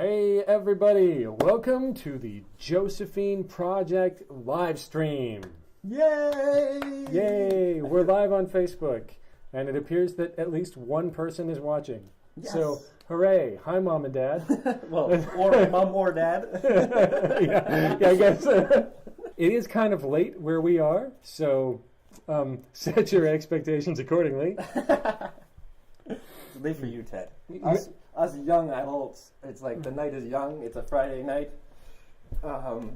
Hey everybody, welcome to the Josephine Project live stream. Yay! Yay! We're live on Facebook, and it appears that at least one person is watching. Yes. So, hooray! Hi, Mom and Dad. Well, or Mom or Dad. yeah, I guess. It is kind of late where we are, so set your expectations accordingly. It's late for you, Ted. Us young adults, it's like the night is young. It's a Friday night. I've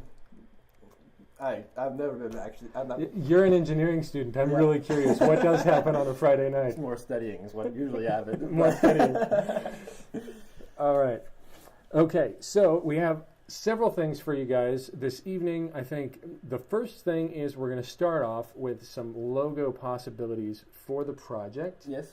never been actually. I'm not. You're an engineering student. I'm really curious. What does happen on a Friday night? It's more studying is what usually happens. More studying. All right. Okay, so we have several things for you guys this evening. I think the first thing is we're going to start off with some logo possibilities for the project. Yes.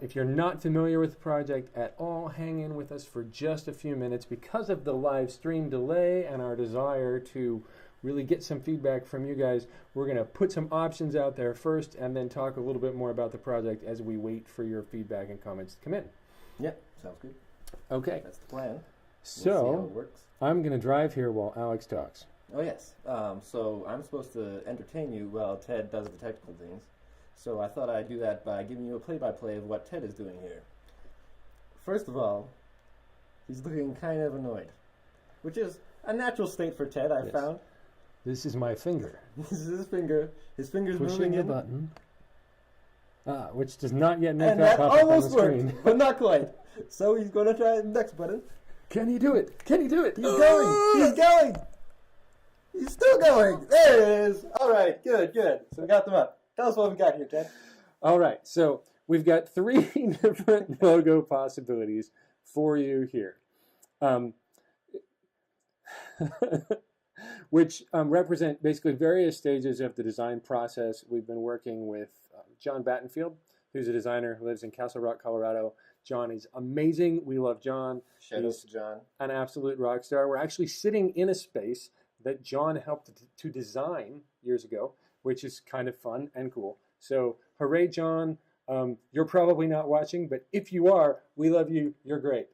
If you're not familiar with the project at all, hang in with us for just a few minutes. Because of the live stream delay and our desire to really get some feedback from you guys, we're going to put some options out there first and then talk a little bit more about the project as we wait for your feedback and comments to come in. Yep, sounds good. Okay. That's the plan. So, we'll see how it works. I'm going to drive here while Alex talks. Oh, yes. So I'm supposed to entertain you while Ted does the technical things. So I thought I'd do that by giving you a play-by-play of what Ted is doing here. First of all, he's looking kind of annoyed, which is a natural state for Ted, I found. This is my finger. This is his finger. His finger's Pushing moving the in. button. Which does not yet make And that that pop up on the almost screen. worked, but not quite. So he's going to try the next button. Can he do it? Can he do it? He's going! He's going! He's still going! There it is! Alright, good. So we got them up. Tell us what we got here, Ted. All right, so we've got three different logo possibilities for you here, which represent basically various stages of the design process. We've been working with John Battenfield, who's a designer who lives in Castle Rock, Colorado. John is amazing. We love John. Shout out to John. An absolute rock star. We're actually sitting in a space that John helped to design years ago, which is kind of fun and cool. So, hooray, John. You're probably not watching, but if you are, we love you. You're great.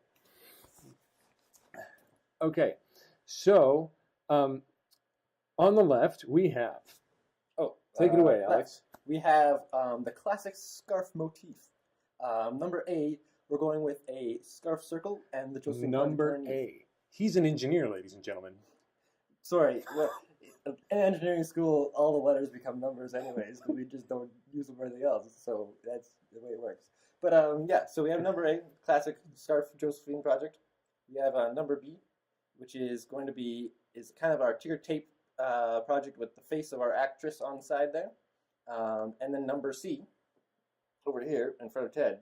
Okay, so on the left, we have... Oh, take it away, Alex. We have the classic scarf motif. Number A, we're going with a scarf circle and the Josephine Number A. He's an engineer, ladies and gentlemen. Sorry, well, in engineering school, all the letters become numbers anyways, but we just don't use them for anything else, so that's the way it works. But yeah, so we have number A, classic scarf Josephine project. We have number B, which is going to be, is kind of our ticker tape project with the face of our actress on the side there. And then number C, over here in front of Ted,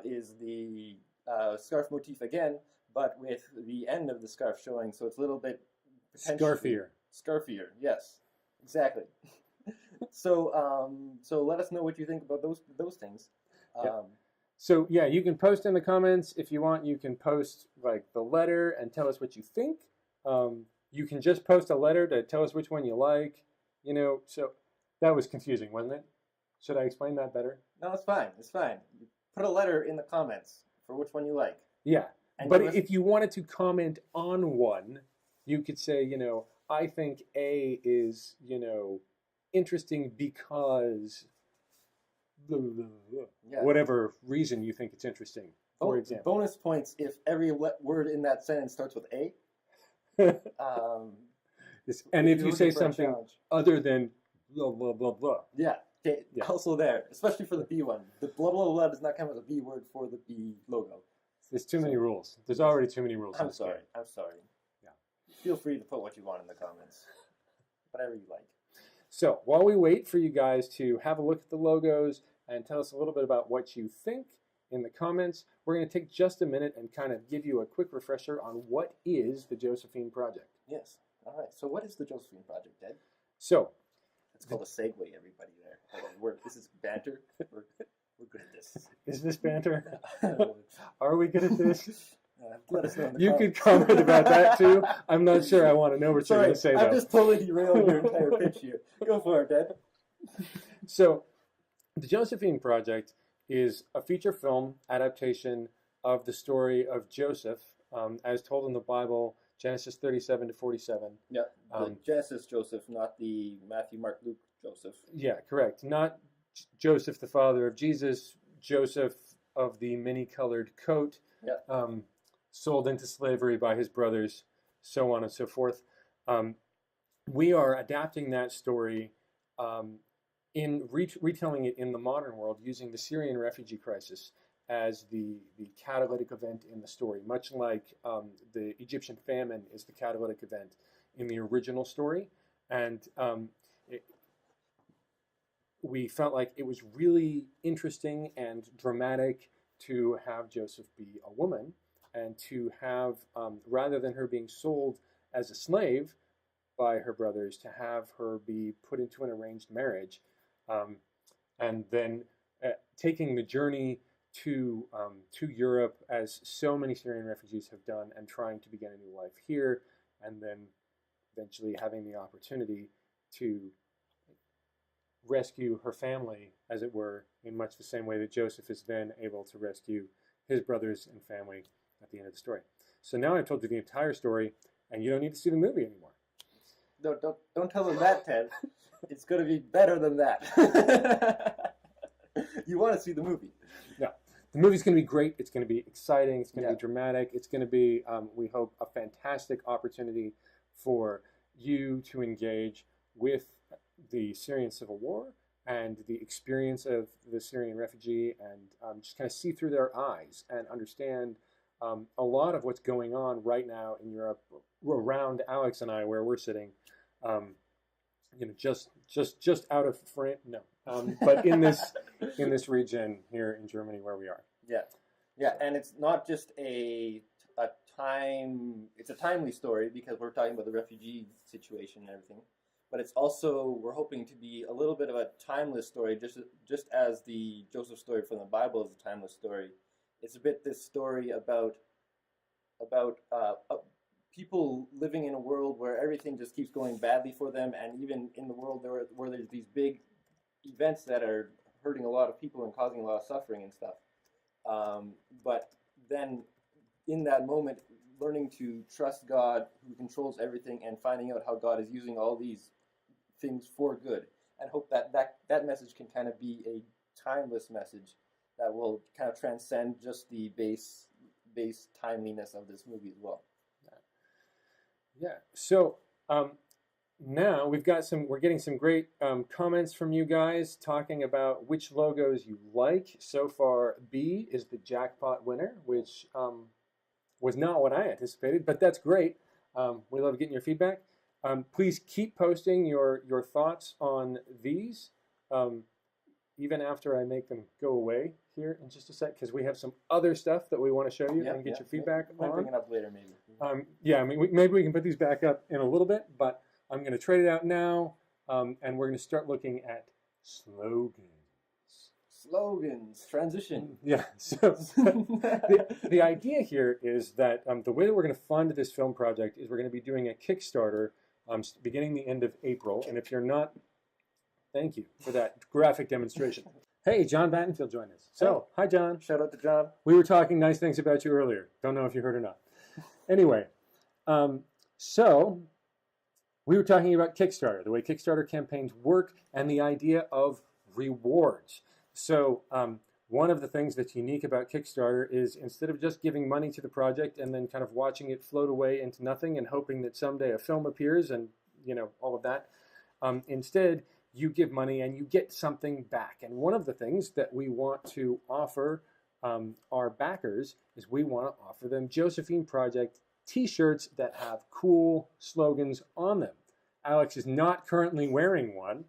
is the scarf motif again, but with the end of the scarf showing, so it's a little bit Scarfier. Scarfier, yes, exactly. So let us know what you think about those things. So yeah, you can post in the comments if you want. You can post like the letter and tell us what you think. You can just post a letter to tell us which one you like. You know, so that was confusing, wasn't it? Should I explain that better? No, it's fine. It's fine. Put a letter in the comments for which one you like. Yeah, and but if you wanted to comment on one, you could say, you know, I think A is, you know, interesting because whatever reason you think it's interesting, for example. Bonus points if every word in that sentence starts with A. And if you say something other than blah, blah, blah, blah. Yeah. Okay, yeah. Also there, especially for the B one. The blah, blah, blah does not come as a B word for the B logo. There's too many rules. There's already too many rules. I'm sorry. Yeah. Feel free to put what you want in the comments. Whatever you like. So, while we wait for you guys to have a look at the logos and tell us a little bit about what you think in the comments, we're going to take just a minute and kind of give you a quick refresher on what is the Josephine Project. Yes. All right. So, what is the Josephine Project, Ed? So, it's called a segue, everybody there. This is banter. We're good at this. Is this banter? Are we good at this? Let us know in the You comments. could comment about that too. I'm not sure I want to know what you're going to say, though. I'm just totally derailing your entire pitch here. Go for it, Ed. So, the Josephine Project is a feature film adaptation of the story of Joseph, as told in the Bible, Genesis 37 to 47. Yeah, the Genesis Joseph, not the Matthew, Mark, Luke Joseph. Yeah, correct. Not Joseph, the father of Jesus, Joseph of the many-colored coat, Yeah. sold into slavery by his brothers, so on and so forth. We are adapting that story in retelling it in the modern world using the Syrian refugee crisis as the catalytic event in the story, much like the Egyptian famine is the catalytic event in the original story. And we felt like it was really interesting and dramatic to have Joseph be a woman and to have, rather than her being sold as a slave by her brothers, to have her be put into an arranged marriage, and then taking the journey to Europe, as so many Syrian refugees have done, and trying to begin a new life here, and then eventually having the opportunity to rescue her family, as it were, in much the same way that Joseph is then able to rescue his brothers and family at the end of the story. So now I've told you the entire story, and you don't need to see the movie anymore. Don't tell them that, Ted. It's going to be better than that. You want to see the movie. No. The movie's going to be great. It's going to be exciting. It's going to be dramatic. It's going to be, we hope, a fantastic opportunity for you to engage with the Syrian civil war and the experience of the Syrian refugee, and just kind of see through their eyes and understand a lot of what's going on right now in Europe around Alex and I, where we're sitting. Just out of frame, no, but in this region here in Germany where we are. Yeah, and it's not just a time. It's a timely story because we're talking about the refugee situation and everything. But it's also, we're hoping to be a little bit of a timeless story, just as the Joseph story from the Bible is a timeless story. It's a bit this story about people living in a world where everything just keeps going badly for them, and even in the world where there's these big events that are hurting a lot of people and causing a lot of suffering and stuff. But then in that moment, learning to trust God who controls everything and finding out how God is using all these things for good, and hope that message can kind of be a timeless message that will kind of transcend just the base timeliness of this movie as well. Yeah. So now we're getting some great comments from you guys talking about which logos you like. So far, B is the jackpot winner, which was not what I anticipated, but that's great. We love getting your feedback. Please keep posting your thoughts on these, even after I make them go away here in just a sec, because we have some other stuff that we want to show you and get your feedback on. We'll bring it up later, maybe. I mean, maybe we can put these back up in a little bit, but I'm going to trade it out now, and we're going to start looking at slogans. Slogans, transition. Yeah, so the idea here is that the way that we're going to fund this film project is we're going to be doing a Kickstarter beginning the end of April, and if you're not, thank you for that graphic demonstration. Hey, John Battenfield joined us. So, hi, John. Shout out to John. We were talking nice things about you earlier. Don't know if you heard or not. Anyway, so we were talking about Kickstarter, the way Kickstarter campaigns work, and the idea of rewards. So one of the things that's unique about Kickstarter is instead of just giving money to the project and then kind of watching it float away into nothing and hoping that someday a film appears and, all of that, instead you give money and you get something back. And one of the things that we want to offer our backers is we want to offer them Josephine Project t-shirts that have cool slogans on them. Alex is not currently wearing one.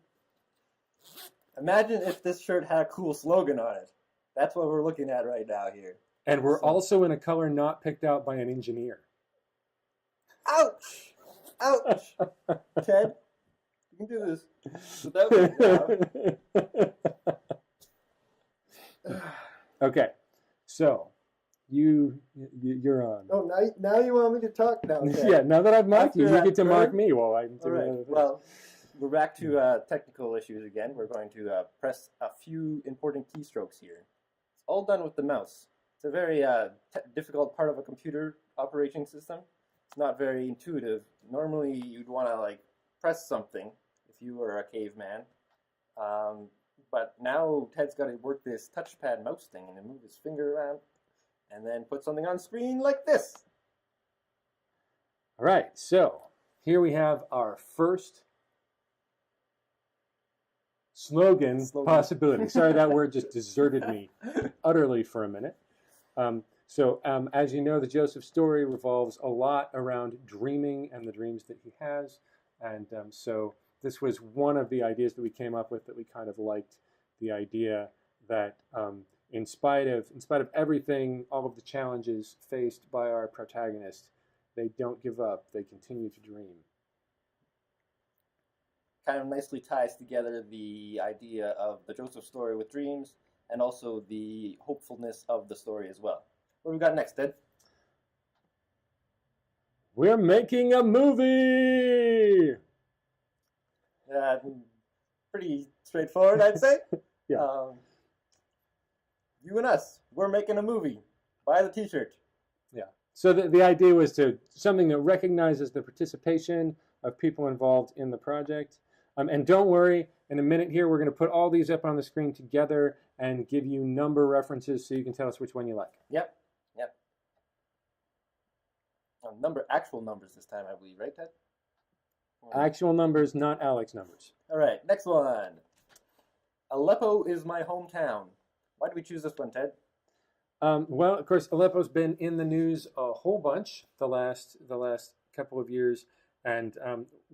Imagine if this shirt had a cool slogan on it. That's what we're looking at right now here. And we're also in a color not picked out by an engineer. Ouch! Ouch! Ted, you can do this without me now. Okay, so you're on. Oh, now you want me to talk now? Okay. Yeah, now that I've marked you, you get to mark me while I'm doing other things. Well, we're back to technical issues again. We're going to press a few important keystrokes here. It's all done with the mouse. It's a very difficult part of a computer operating system. It's not very intuitive. Normally, you'd want to like press something if you were a caveman. But now Ted's got to work this touchpad mouse thing and then move his finger around and then put something on screen like this. All right, so here we have our first slogan. Possibility. Sorry, that word just deserted me utterly for a minute. As you know, the Joseph story revolves a lot around dreaming and the dreams that he has. And so this was one of the ideas that we came up with, that we kind of liked the idea that in spite of everything, all of the challenges faced by our protagonist, they don't give up. They continue to dream. Kind of nicely ties together the idea of the Joseph story with dreams and also the hopefulness of the story as well. What do we got next, Ted? We're making a movie! Pretty straightforward, I'd say. Yeah. You and us, we're making a movie. Buy the t-shirt. Yeah. So the idea was to something that recognizes the participation of people involved in the project. And don't worry, in a minute here, we're going to put all these up on the screen together and give you number references so you can tell us which one you like. Yep. Actual numbers this time, I believe, right, Ted? Actual numbers, not Alex numbers. All right, next one. Aleppo is my hometown. Why did we choose this one, Ted? Well, of course, Aleppo's been in the news a whole bunch the last couple of years, and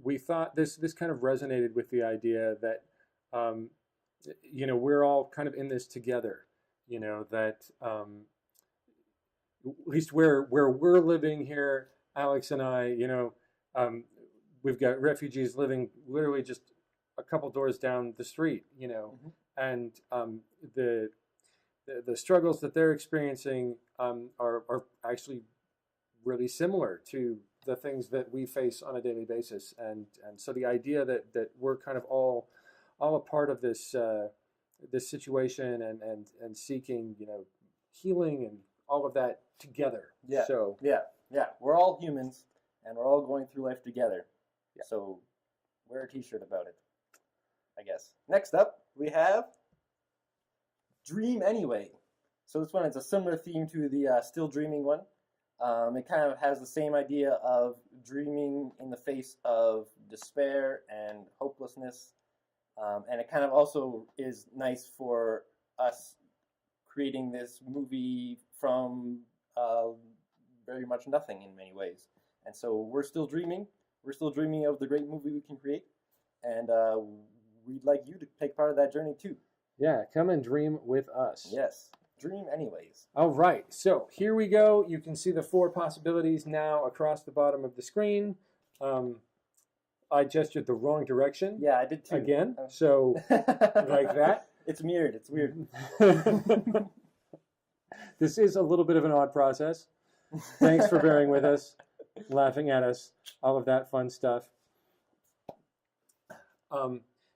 we thought this kind of resonated with the idea that we're all kind of in this together. That at least where we're living here, Alex and I, we've got refugees living literally just a couple doors down the street, Mm-hmm. and the struggles that they're experiencing are actually really similar to the things that we face on a daily basis, and so the idea that we're kind of all a part of this this situation and seeking healing and all of that together. Yeah. So yeah, we're all humans and we're all going through life together. Yeah. So wear a t-shirt about it, I guess. Next up, we have Dream Anyway. So this one is a similar theme to the Still Dreaming one. It kind of has the same idea of dreaming in the face of despair and hopelessness. And it kind of also is nice for us creating this movie from very much nothing in many ways. And so we're still dreaming. We're still dreaming of the great movie we can create. And we'd like you to take part of that journey too. Yeah, come and dream with us. Yes, dream anyways. All right, so here we go. You can see the 4 possibilities now across the bottom of the screen. I gestured the wrong direction. Yeah, I did too. Again, so like that. It's mirrored. It's weird. This is a little bit of an odd process. Thanks for bearing with us, laughing at us, all of that fun stuff.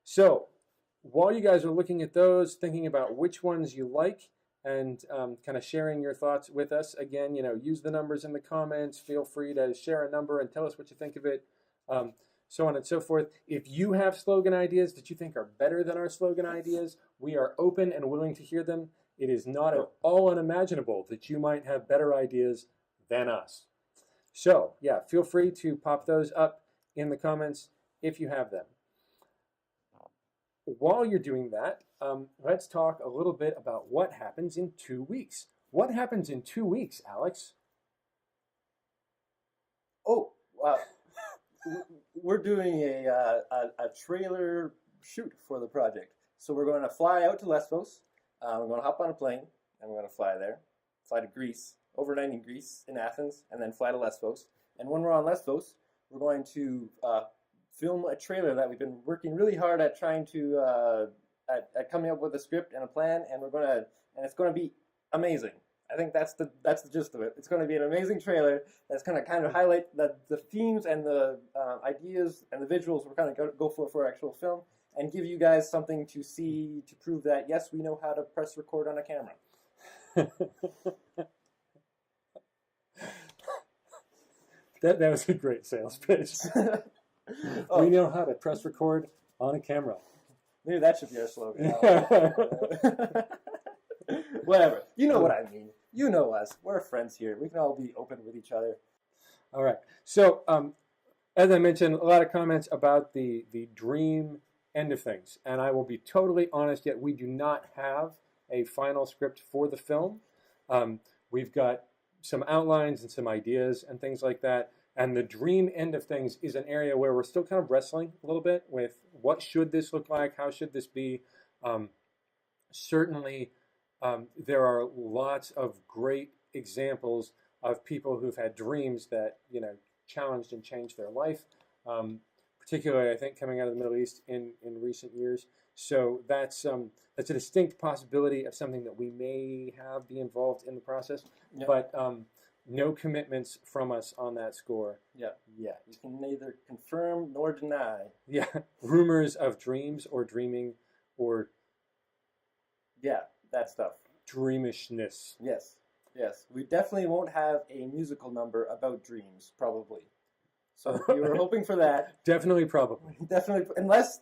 So while you guys are looking at those, thinking about which ones you like, and kind of sharing your thoughts with us, again, use the numbers in the comments. Feel free to share a number and tell us what you think of it, so on and so forth. If you have slogan ideas that you think are better than our slogan ideas, we are open and willing to hear them. It is not at all unimaginable that you might have better ideas than us. So, yeah, feel free to pop those up in the comments if you have them. While you're doing that, let's talk a little bit about what happens in 2 weeks. What happens in 2 weeks, Alex? Oh, we're doing a trailer shoot for the project. So we're going to fly out to Lesbos. We're going to hop on a plane, and we're going to fly there. Fly to Greece, overnight in Greece, in Athens, and then fly to Lesbos. And when we're on Lesbos, we're going to film a trailer that we've been working really hard at trying to at coming up with a script and a plan, and it's going to be amazing. I think that's the gist of it. It's going to be an amazing trailer that's going to kind of highlight the themes and the ideas and the visuals we're kind of go for our actual film, and give you guys something to see to prove that yes, we know how to press record on a camera. That was a great sales pitch. We know how to press record on a camera. Maybe that should be our slogan. Whatever. You know what I mean. You know us. We're friends here. We can all be open with each other. All right. So, as I mentioned, a lot of comments about the dream end of things. And I will be totally honest, yet we do not have a final script for the film. We've got some outlines and some ideas and things like that. And the dream end of things is an area where we're still kind of wrestling a little bit with what should this look like? How should this be? Certainly, there are lots of great examples of people who've had dreams that, challenged and changed their life, particularly, I think, coming out of the Middle East in recent years. So that's a distinct possibility of something that we may be involved in the process, Yep. but no commitments from us on that score. Yeah. Yet. You can neither confirm nor deny. Yeah, rumors of dreams or dreaming or that stuff. dreamishness. Yes. We definitely won't have a musical number about dreams, probably. So if you were hoping for that, Definitely, probably. definitely, unless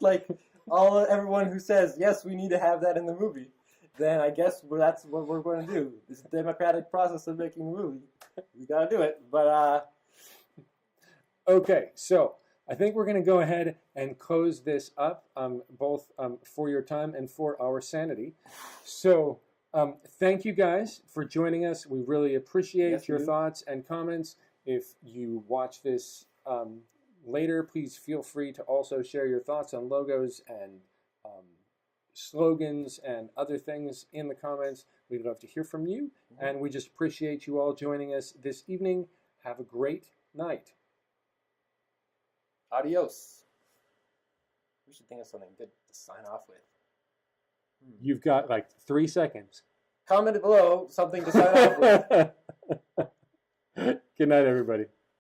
everyone who says yes, we need to have that in the movie, then I guess that's what we're going to do. It's a democratic process of making a movie. We got to do it. But Okay, so I think we're going to go ahead and close this up, both for your time and for our sanity. So thank you guys for joining us. We really appreciate your thoughts and comments. If you watch this later, please feel free to also share your thoughts on logos and slogans and other things in the comments. We'd love to hear from you, and we just appreciate you all joining us this evening. Have a great night. adios. We should think of something good to sign off with. You've got 3 seconds. Comment below something to sign off with. Good night, everybody.